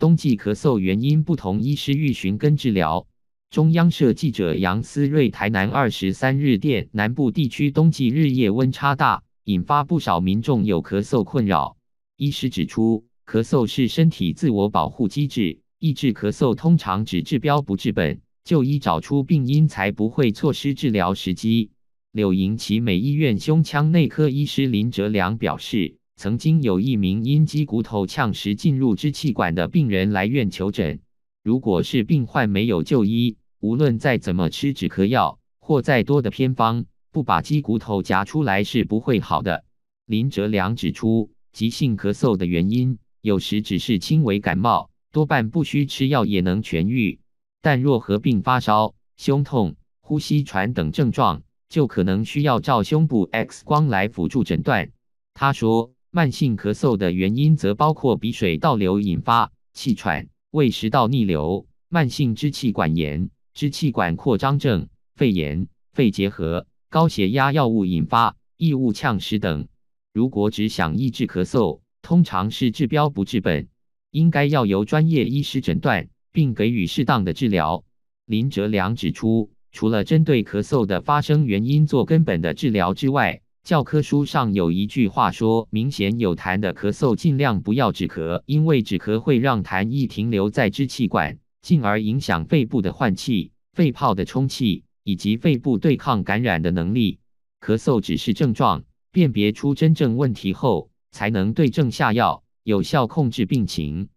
冬季咳嗽原因不同，医师欲寻根治疗。中央社记者杨思睿台南23日电，南部地区冬季日夜温差大，引发不少民众有咳嗽困扰。医师指出，咳嗽是身体自我保护机制，抑制咳嗽通常只治标不治本，就医找出病因才不会错失治疗时机。柳营奇美医院胸腔内科医师林哲良表示，曾经有一名因肌骨头呛时进入支气管的病人来院求诊。如果是病患没有就医，无论再怎么吃止咳药或再多的偏方，不把肌骨头夹出来是不会好的。林哲良指出，急性咳嗽的原因有时只是轻微感冒，多半不需吃药也能痊愈。但若合并发烧、胸痛、呼吸喘等症状，就可能需要照胸部 X 光来辅助诊断。他说，慢性咳嗽的原因则包括鼻水倒流引发、气喘、胃食道逆流、慢性支气管炎、支气管扩张症、肺炎、肺结核、高血压药物引发、异物呛食等。如果只想抑制咳嗽，通常是治标不治本，应该要由专业医师诊断，并给予适当的治疗。林哲良指出，除了针对咳嗽的发生原因做根本的治疗之外，教科书上有一句话说，明显有痰的咳嗽尽量不要止咳，因为止咳会让痰液停留在支气管，进而影响肺部的换气、肺泡的充气以及肺部对抗感染的能力。咳嗽只是症状，辨别出真正问题后，才能对症下药，有效控制病情。